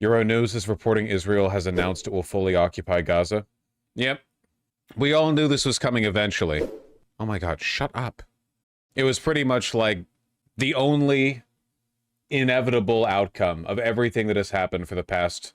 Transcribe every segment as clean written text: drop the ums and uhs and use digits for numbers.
Euronews is reporting Israel has announced it will fully occupy Gaza. Yep. We all knew this was coming eventually. Oh my god, shut up. It was pretty much like the only inevitable outcome of everything that has happened for the past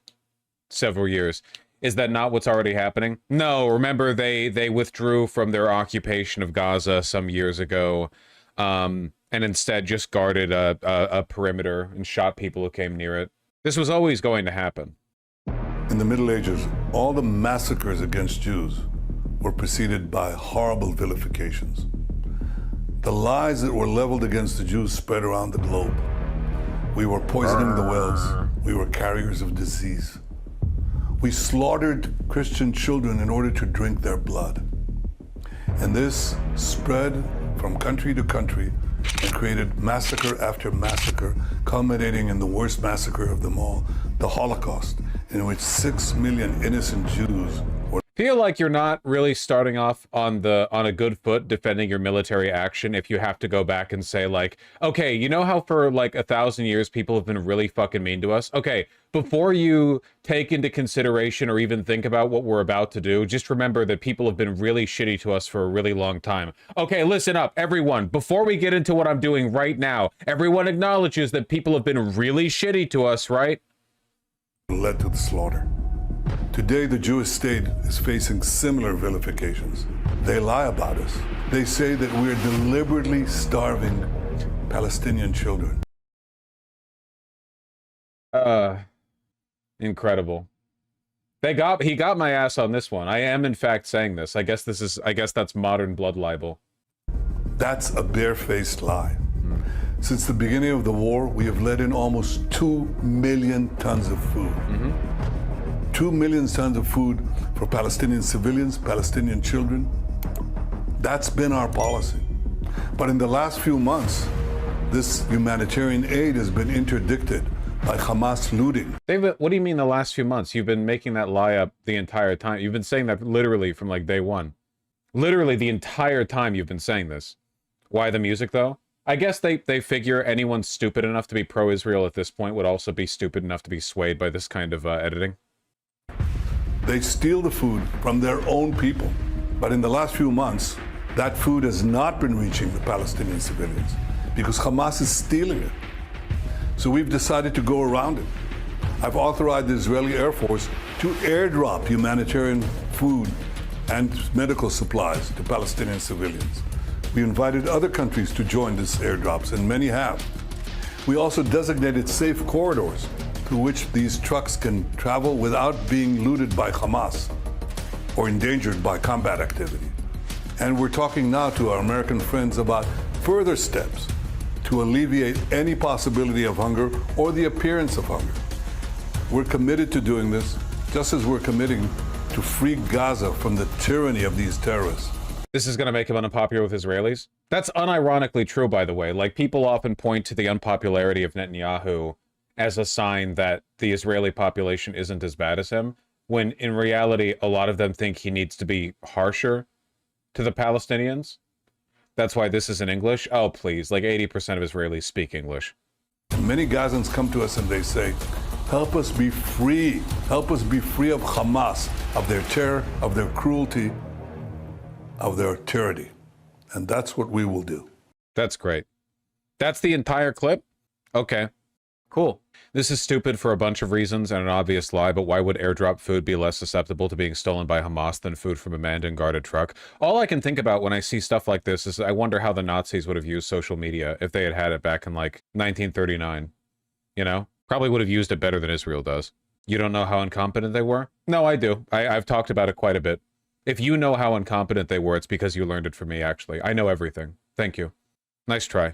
several years. Is that not what's already happening? No, remember they withdrew from their occupation of Gaza some years ago, and instead just guarded a perimeter and shot people who came near it. This was always going to happen. In the Middle Ages, all the massacres against Jews were preceded by horrible vilifications. The lies that were leveled against the Jews spread around the globe. We were poisoning the wells. We were carriers of disease. We slaughtered Christian children in order to drink their blood. And this spread from country to country and created massacre after massacre, culminating in the worst massacre of them all, the Holocaust, in which 6 million innocent Jews were... Feel like you're not really starting off on a good foot defending your military action if you have to go back and say, like, okay, you know how for like 1,000 years people have been really fucking mean to us? Okay, before you take into consideration or even think about what we're about to do, just remember that people have been really shitty to us for a really long time. Okay, listen up, everyone. Before we get into what I'm doing right now, everyone acknowledges that people have been really shitty to us, right? Led to the slaughter. Today, the Jewish state is facing similar vilifications. They lie about us. They say that we're deliberately starving Palestinian children. Incredible. He got my ass on this one. I am in fact saying this. I guess that's modern blood libel. That's a barefaced lie. Since the beginning of the war, we have let in almost 2 million tons of food. 2 million tons of food for Palestinian civilians, Palestinian children. That's been our policy. But in the last few months, this humanitarian aid has been interdicted by Hamas looting. David, what do you mean the last few months? You've been making that lie up the entire time. You've been saying that literally from like day one. Literally the entire time you've been saying this. Why the music though? I guess they figure anyone stupid enough to be pro-Israel at this point would also be stupid enough to be swayed by this kind of editing. They steal the food from their own people. But in the last few months, that food has not been reaching the Palestinian civilians because Hamas is stealing it. So we've decided to go around it. I've authorized the Israeli Air Force to airdrop humanitarian food and medical supplies to Palestinian civilians. We invited other countries to join these airdrops, and many have. We also designated safe corridors through which these trucks can travel without being looted by Hamas or endangered by combat activity. And we're talking now to our American friends about further steps to alleviate any possibility of hunger or the appearance of hunger. We're committed to doing this, just as we're committing to free Gaza from the tyranny of these terrorists. This is going to make him unpopular with Israelis? That's unironically true, by the way. Like, people often point to the unpopularity of Netanyahu as a sign that the Israeli population isn't as bad as him, when in reality, a lot of them think he needs to be harsher to the Palestinians. That's why this is in English. Oh, please, like 80% of Israelis speak English. Many Gazans come to us and they say, help us be free. Help us be free of Hamas, of their terror, of their cruelty, of their tyranny. And that's what we will do. That's great. That's the entire clip? Okay, cool. This is stupid for a bunch of reasons and an obvious lie, but why would airdrop food be less susceptible to being stolen by Hamas than food from a manned and guarded truck? All I can think about when I see stuff like this is I wonder how the Nazis would have used social media if they had had it back in like 1939. You know? Probably would have used it better than Israel does. You don't know how incompetent they were? No, I do. I've talked about it quite a bit. If you know how incompetent they were, it's because you learned it from me, actually. I know everything. Thank you. Nice try.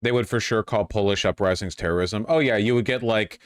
They would for sure call Polish uprisings terrorism. Oh yeah, you would get like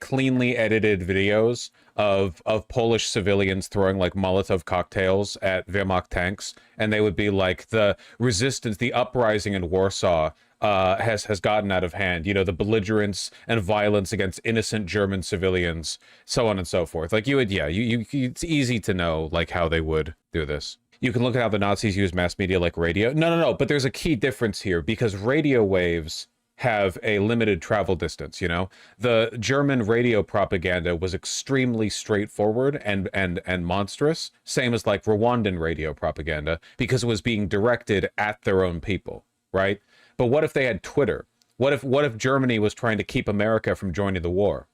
cleanly edited videos of Polish civilians throwing like Molotov cocktails at Wehrmacht tanks, and they would be like, the resistance, the uprising in Warsaw has gotten out of hand. You know, the belligerence and violence against innocent German civilians, so on and so forth. Like you would, yeah, it's easy to know like how they would do this. You can look at how the Nazis use mass media like radio. No, but there's a key difference here, because radio waves have a limited travel distance, you know? The German radio propaganda was extremely straightforward and monstrous, same as like Rwandan radio propaganda, because it was being directed at their own people, right? But what if they had Twitter? What if Germany was trying to keep America from joining the war?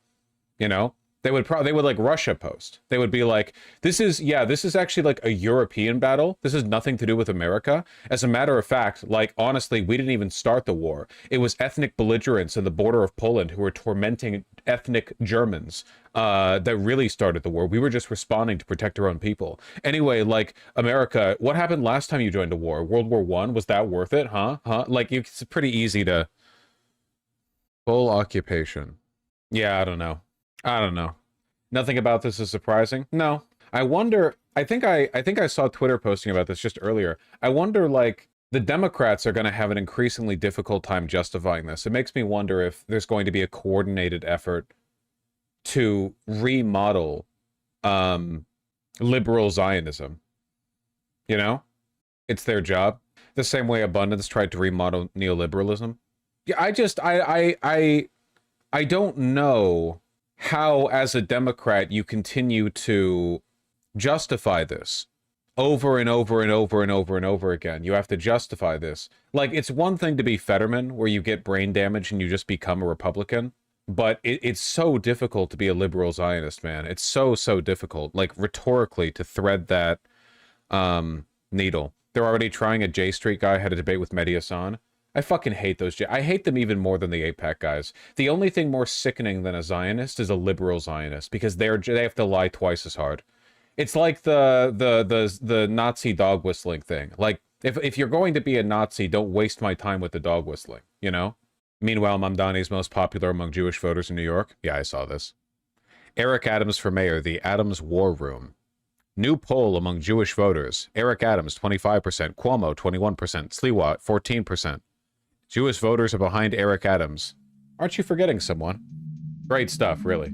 You know? They would like Russia post. They would be like, this is actually like a European battle. This has nothing to do with America. As a matter of fact, like, honestly, we didn't even start the war. It was ethnic belligerents in the border of Poland who were tormenting ethnic Germans that really started the war. We were just responding to protect our own people. Anyway, like, America, what happened last time you joined a war? World War I? Was that worth it? Huh? Like, it's pretty easy to... Full occupation. Yeah, I don't know. Nothing about this is surprising. No. I wonder, I think I saw Twitter posting about this just earlier. I wonder, like, the Democrats are going to have an increasingly difficult time justifying this. It makes me wonder if there's going to be a coordinated effort to remodel liberal Zionism. You know? It's their job. The same way Abundance tried to remodel neoliberalism. Yeah, I don't know how, as a Democrat, you continue to justify this over and over and over and over and over again. You have to justify this. Like, it's one thing to be Fetterman, where you get brain damage and you just become a Republican, but it's so difficult to be a liberal Zionist, man. It's so difficult, like, rhetorically, to thread that needle. They're already trying. A J Street guy had a debate with Mehdi Hassan. I fucking hate those. I hate them even more than the AIPAC guys. The only thing more sickening than a Zionist is a liberal Zionist, because they have to lie twice as hard. It's like the Nazi dog whistling thing. Like, if you're going to be a Nazi, don't waste my time with the dog whistling, you know? Meanwhile, Mamdani's most popular among Jewish voters in New York. Yeah, I saw this. Eric Adams for mayor, the Adams War Room. New poll among Jewish voters. Eric Adams, 25%. Cuomo, 21%. Sliwa, 14%. Jewish voters are behind Eric Adams. Aren't you forgetting someone? Great stuff, really.